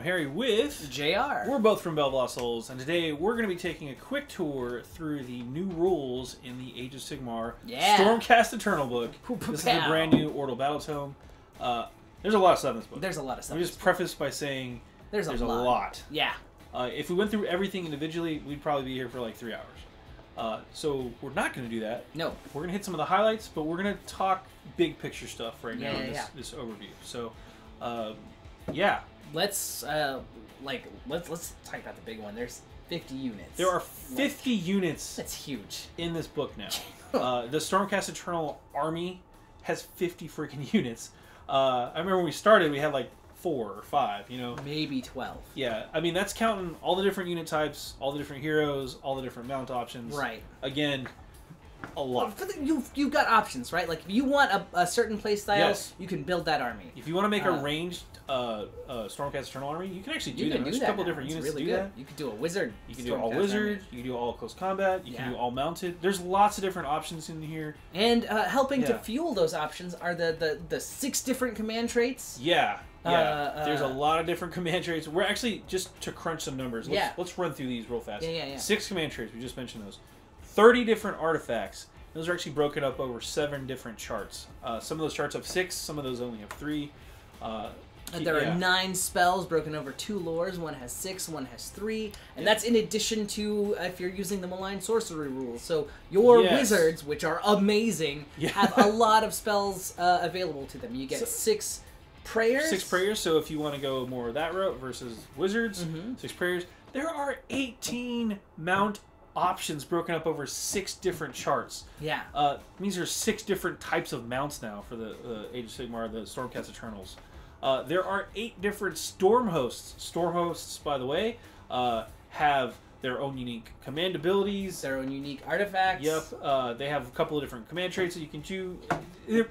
AdamHarry with JayArr. We're both from BoLS, and today we're going to be taking a quick tour through the new rules in the Age of Sigmar Stormcast Eternal book. This is the brand new Orbital Battle Tome. There's a lot of stuff in this book. There's a lot of stuff. Let me just preface by saying there's a lot. Yeah. If we went through everything individually, we'd probably be here for like 3 hours. So we're not going to do that. No. We're going to hit some of the highlights, but we're going to talk big picture stuff right now in this overview. So, yeah. Let's talk about the big one. There's 50 units. There are 50 units. That's huge. In this book now. The Stormcast Eternal Army has 50 freaking units. I remember when we started, we had like 4 or 5, you know? Maybe 12. Yeah, I mean, that's counting all the different unit types, all the different heroes, all the different mount options. Right. Again, a lot. You've got options, right? Like, if you want a certain playstyle, you can build that army. If you want to make a ranged Stormcast Eternal Army, you can actually do that. There's a couple different units to do that. You can do a wizard. You can do all wizard. You can do all close combat. You can do all mounted. There's lots of different options in here. And helping to fuel those options are the 6 different command traits. Yeah. Yeah, there's a lot of different command traits. We're actually, just to crunch some numbers, let's run through these real fast. 6 command traits, we just mentioned those. 30 different artifacts. Those are actually broken up over 7 different charts. Some of those charts have 6, some of those only have 3. There are 9 spells broken over 2 lores. One has 6, one has 3. And that's in addition to if you're using the malign sorcery rules. So your wizards, which are amazing, have a lot of spells available to them. You get 6 prayers. 6 prayers, so if you want to go more that route versus wizards, 6 prayers. There are 18 mount options broken up over 6 different charts. Yeah. It means there's 6 different types of mounts now for the Age of Sigmar, the Stormcast Eternals. There are 8 different storm hosts. Storm hosts, by the way, have their own unique command abilities. Their own unique artifacts. Yep. They have a couple of different command traits that you can choose.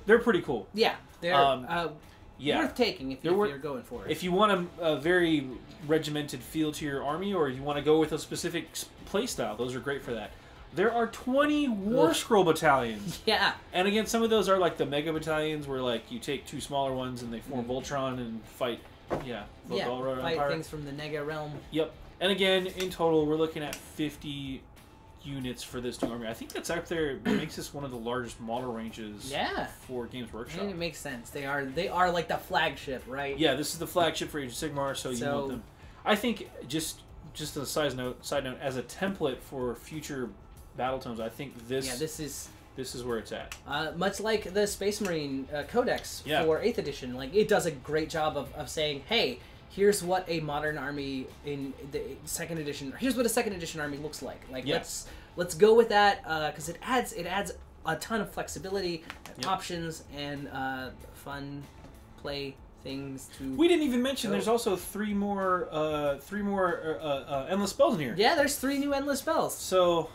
They're pretty cool. Yeah. They're worth taking if you're going for it. If you want a very regimented feel to your army, or you want to go with a specific playstyle, those are great for that. There are 20 War Scroll battalions. Yeah. And again, some of those are like the mega battalions where like you take 2 smaller ones and they form Voltron and fight, fight things from the Nega realm. Yep. And again, in total, we're looking at 50 units for this new army. I think that's up there. It makes this one of the largest model ranges for Games Workshop. And it makes sense. They are like the flagship, right? Yeah, this is the flagship for Age of Sigmar, so you want them. I think just as a side note, as a template for future battle tomes, I think this is where it's at. Much like the Space Marine Codex for 8th edition, like it does a great job of saying, hey, here's what a modern army in the 2nd edition. Here's what a 2nd edition army looks like. Like let's go with that because it adds a ton of flexibility, options, and fun play things to. We didn't even mention there's also 3 more endless spells in here. Yeah, there's 3 new endless spells. So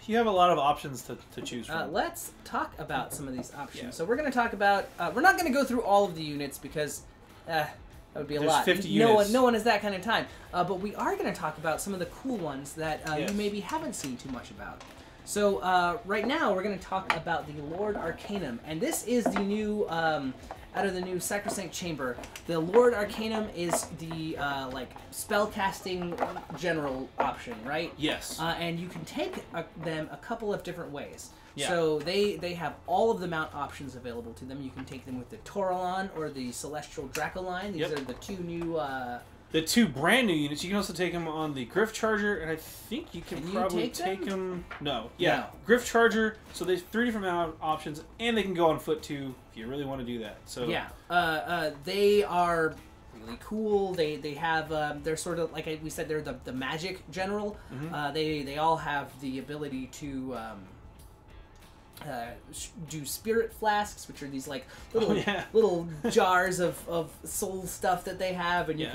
you have a lot of options to choose from. Let's talk about some of these options. So we're going to talk about. We're not going to go through all of the units because. That would be a lot. 50 units. No one has that kind of time. But we are going to talk about some of the cool ones that you maybe haven't seen too much about. So right now we're going to talk about the Lord Arcanum, and this is the new out of the new Sacrosanct Chamber. The Lord Arcanum is the spell casting general option, right? Yes. And you can take them a couple of different ways. Yeah. So they have all of the mount options available to them. You can take them with the Taurolon or the Celestial Dracoline. These are the 2 new... the 2 brand new units. You can also take them on the Griff Charger, and I think you can probably take them... No. Yeah. No. Griff Charger. So there's 3 different mount options, and they can go on foot too if you really want to do that. So yeah. They are... really cool. They have they're sort of like we said, they're the magic general. They all have the ability to do spirit flasks, which are these like little jars of soul stuff that they have, and you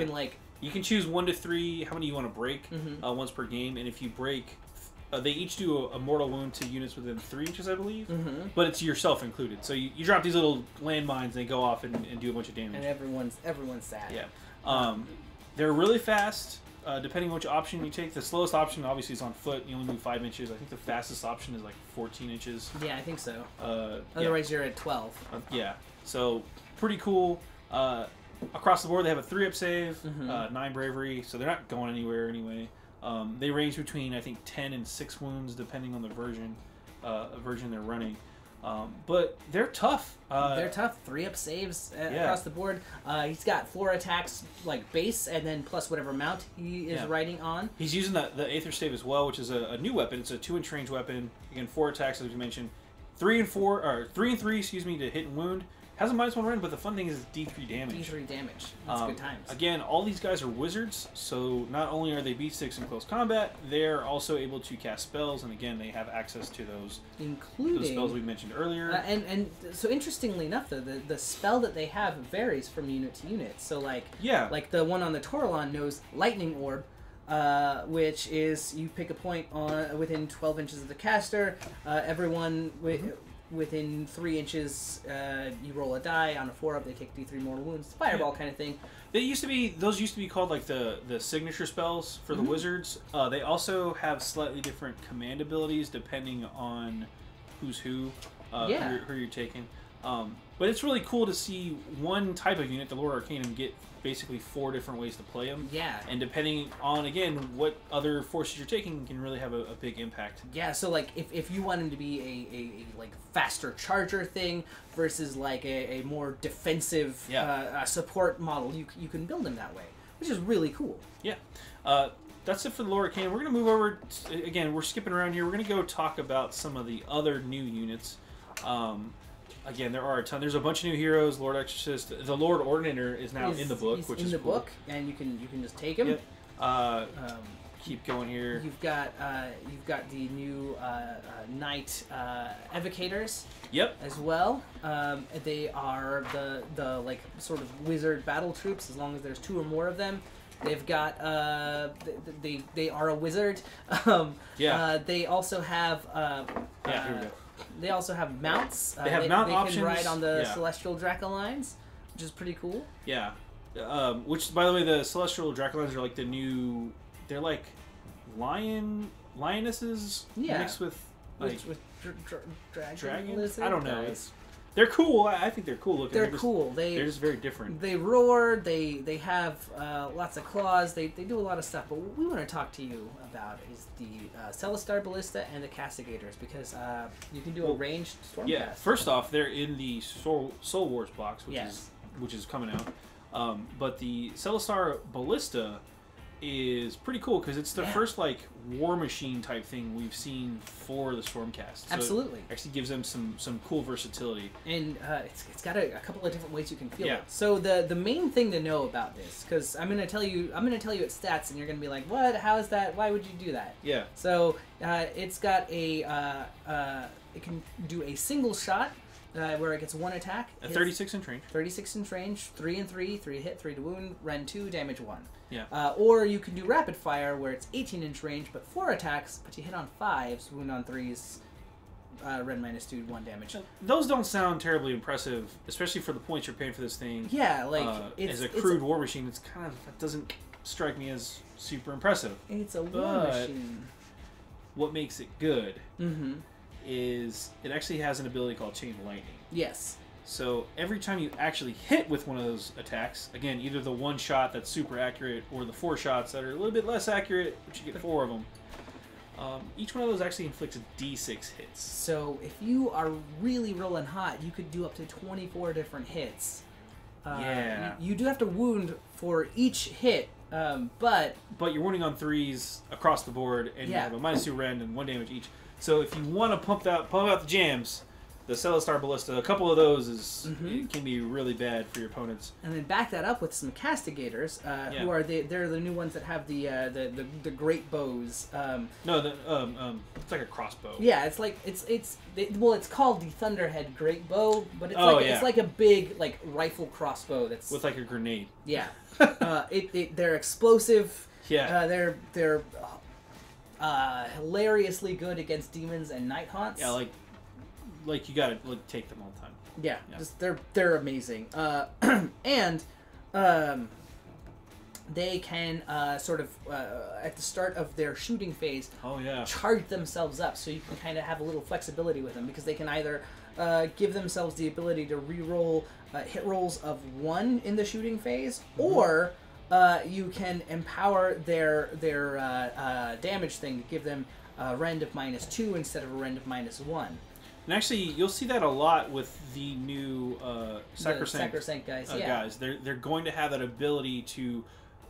can choose 1 to 3 how many you want to break once per game, and if you break. They each do a mortal wound to units within 3 inches, I believe, but it's yourself included. So you drop these little landmines, and they go off and do a bunch of damage. And everyone's sad. Yeah, they're really fast. Depending on which option you take, the slowest option obviously is on foot. You only move 5 inches. I think the fastest option is like 14 inches. Yeah, I think so. Otherwise, you're at 12. Yeah, so pretty cool. across the board, they have a 3-up save, 9 bravery, so they're not going anywhere anyway. They range between, I think, 10 and 6 wounds, depending on the version they're running. But they're tough. They're tough. 3-up saves across the board. He's got 4 attacks, like base, and then plus whatever mount he is riding on. He's using the Aether Stave as well, which is a new weapon. It's a 2-inch range weapon. Again, 4 attacks, as we mentioned. 3 and 3, excuse me, to hit and wound. Has a -1 run, but the fun thing is it's D3 damage. D3 damage. That's good times. Again, all these guys are wizards, so not only are they beat sticks in close combat, they're also able to cast spells, and again, they have access to those, including those spells we mentioned earlier. And so interestingly enough, though, the spell that they have varies from unit to unit. So like the one on the Toralon knows Lightning Orb, which is you pick a point on within 12 inches of the caster. Everyone within 3 inches, you roll a die. On a 4-up, they take D3 mortal wounds. Fireball kind of thing. Those used to be called like the signature spells for the wizards. They also have slightly different command abilities depending on who's who you're taking. But it's really cool to see one type of unit, the Lord Arcanum, get basically 4 different ways to play them. Yeah. And depending on, again, what other forces you're taking can really have a big impact. Yeah, so like if you want him to be a like faster charger thing versus like a more defensive support model, you can build him that way, which is really cool. Yeah. That's it for the Lord Arcanum. We're going to move over, again, we're skipping around here. We're going to go talk about some of the other new units. Again, there are a ton. There's a bunch of new heroes. Lord Exorcist, the Lord Ordinator is now in the book, which is cool. Book, and you can just take him. Yep. Keep going here. You've got the new Knight Evocators. Yep. As well, they are the like sort of wizard battle troops. As long as there's 2 or more of them. They've got they are a wizard. They also have here we go. They also have mounts. They have mount options. They can ride on the Celestial Dracolines, which is pretty cool. Yeah. Which, by the way, the Celestial Dracolines are like the new... They're like lionesses mixed with like... dragons? I don't know. They're cool. I think they're cool looking. They're cool. They're just very different. They roar. They have lots of claws. They do a lot of stuff. But what we want to talk to you about is the Celestar Ballista and the Castigators, because you can do a ranged Stormcast. Yeah. First off, they're in the Soul Wars box, which is coming out. But the Celestar Ballista is pretty cool because it's the first like war machine type thing we've seen for the Stormcast. So absolutely, it actually gives them some cool versatility, and it's got a couple of different ways you can feel it. So the main thing to know about this, because I'm gonna tell you its stats, and you're gonna be like, what? How is that? Why would you do that? Yeah. So it's got it can do a single shot. Where it gets 1 attack. A 36-inch range. 36-inch range, 3 and 3, 3 to hit, 3 to wound, rend 2, damage 1. Yeah. Or you can do rapid fire, where it's 18-inch range, but 4 attacks, but you hit on 5s, wound on 3s, rend -2, 1 damage. Those don't sound terribly impressive, especially for the points you're paying for this thing. Yeah, like as a crude war machine, it doesn't strike me as super impressive. It's a war machine. What makes it good? Is it actually has an ability called Chain of Lightning. Yes. So every time you actually hit with one of those attacks, again, either the 1 shot that's super accurate or the 4 shots that are a little bit less accurate, but you get 4 of them, each one of those actually inflicts D6 hits. So if you are really rolling hot, you could do up to 24 different hits. You do have to wound for each hit, but you're wounding on 3s across the board, and you have a -2 rend and 1 damage each. So if you want to pump out the jams, the Celestar Ballista, a couple of those it can be really bad for your opponents. And then back that up with some Castigators, who are they're the new ones that have the great bows. It's like a crossbow. Yeah, it's like it's called the Thunderhead Great Bow, but it's like a big like rifle crossbow that's with like a grenade. Yeah, they're explosive. Yeah, they're hilariously good against demons and night haunts. Yeah, like you gotta take them all the time. Yeah. Just they're amazing. And they can sort of at the start of their shooting phase, charge themselves up, so you can kind of have a little flexibility with them, because they can either give themselves the ability to re-roll hit rolls of 1 in the shooting phase, or you can empower their damage thing to give them a rend of -2 instead of a rend of -1. And actually, you'll see that a lot with the new Sacrosanct guys. Guys, they're going to have that ability to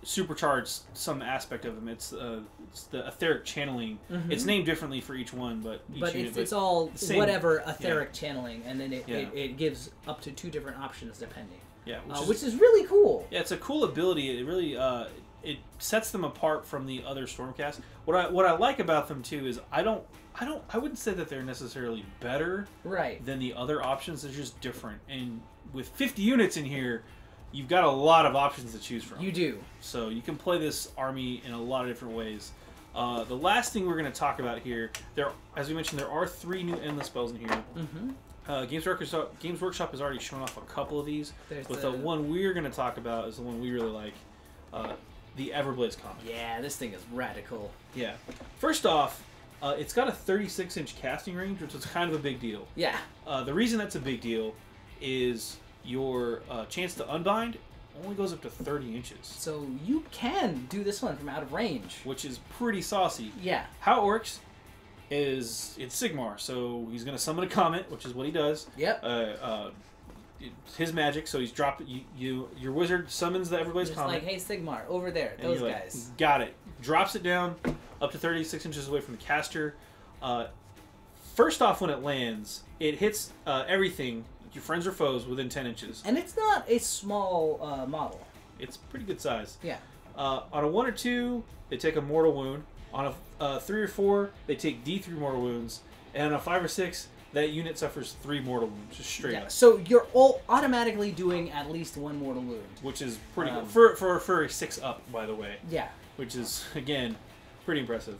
supercharge some aspect of them. It's the etheric channeling. It's named differently for each one, but it's all whatever etheric channeling, and then it gives up to 2 different options depending. Yeah, which is really cool. Yeah, it's a cool ability. It really it sets them apart from the other Stormcast. What I like about them too is I wouldn't say that they're necessarily better than the other options. They're just different. And with 50 units in here, you've got a lot of options to choose from. You do. So you can play this army in a lot of different ways. The last thing we're going to talk about here, as we mentioned, there are 3 new endless spells in here. Games Workshop has already shown off a couple of these, but the one we're going to talk about is the one we really like, the Everblaze Comet. Yeah, this thing is radical. Yeah. First off, it's got a 36-inch casting range, which is kind of a big deal. Yeah. The reason that's a big deal is your chance to unbind only goes up to 30 inches. So you can do this one from out of range. Which is pretty saucy. Yeah. How it works is it's Sigmar, so he's going to summon a comet, which is what he does. Yep. His magic, so he's dropped your wizard summons the Everblaze Comet. Like, hey Sigmar, over there, those guys. Like, got it. Drops it down up to 36 inches away from the caster. First off, when it lands, it hits everything, your friends or foes, within 10 inches. And it's not a small model. It's pretty good size. Yeah. On a 1 or 2, they take a mortal wound. On a 3 or 4, they take D3 mortal wounds. And on a 5 or 6, that unit suffers 3 mortal wounds, just straight up. So you're all automatically doing at least 1 mortal wound. Which is pretty good. For a 6 up, by the way. Yeah. Which is, again, pretty impressive.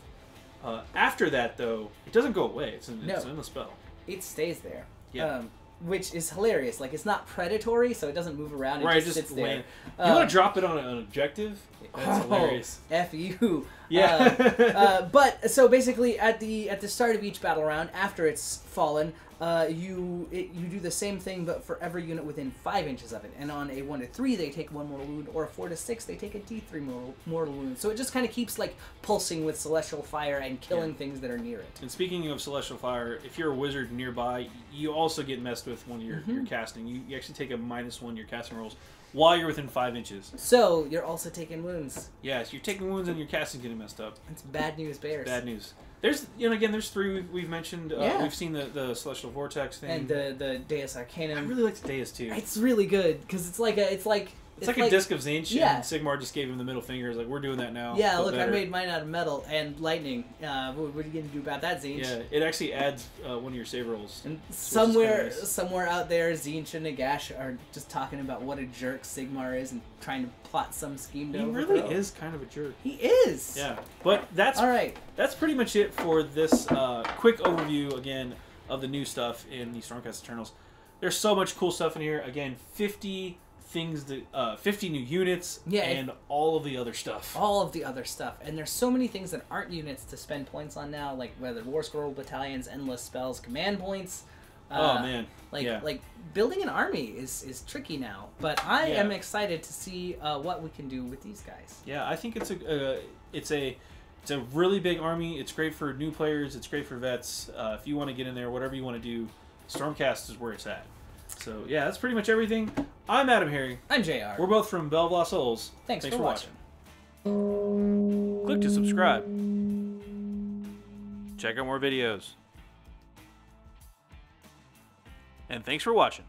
After that, though, it doesn't go away. It's in the spell. It stays there. Yeah. Which is hilarious. Like, it's not predatory, so it doesn't move around. It just sits there. You want to drop it on an objective? That's hilarious. F you. Yeah. But so basically, at the start of each battle round, after it's fallen, you do the same thing, but for every unit within 5 inches of it. And on a 1 to 3, they take 1 mortal wound, or a 4 to 6, they take a D3 mortal wound. So it just kind of keeps like pulsing with celestial fire and killing things that are near it. And speaking of celestial fire, if you're a wizard nearby, you also get messed with when you're casting. You actually take a -1 your casting rolls while you're within 5 inches. So you're also taking wounds. Yes, you're taking wounds and your casting's getting messed up. It's bad news bears. Bad news. There's, again, there's 3 we've mentioned. We've seen the Celestial Vortex thing. And the Deus Arcanum. I really like the Deus, too. It's really good, because it's like a disc of Zinch, and Sigmar just gave him the middle finger. He's like, we're doing that now. Yeah, look, better. I made mine out of metal and lightning. What are you going to do about that, Zinch? Yeah, it actually adds one of your save rolls. And somewhere out there, Zinch and Nagash are just talking about what a jerk Sigmar is and trying to plot some scheme to overthrow. He really is kind of a jerk. He is! Yeah, but that's... All right. That's pretty much it for this quick overview, again, of the new stuff in the Stormcast Eternals. There's so much cool stuff in here. Again, 50 things that 50 new units, and all of the other stuff. All of the other stuff. And there's so many things that aren't units to spend points on now, like whether War Scroll battalions, endless spells, command points. Oh man. Like building an army is tricky now, but I am excited to see what we can do with these guys. Yeah, I think it's a really big army. It's great for new players. It's great for vets. If you want to get in there, whatever you want to do, Stormcast is where it's at. So yeah, that's pretty much everything. I'm AdamHarry. I'm JayArr. We're both from Belle Souls. Thanks for watching. Click to subscribe. Check out more videos. And thanks for watching.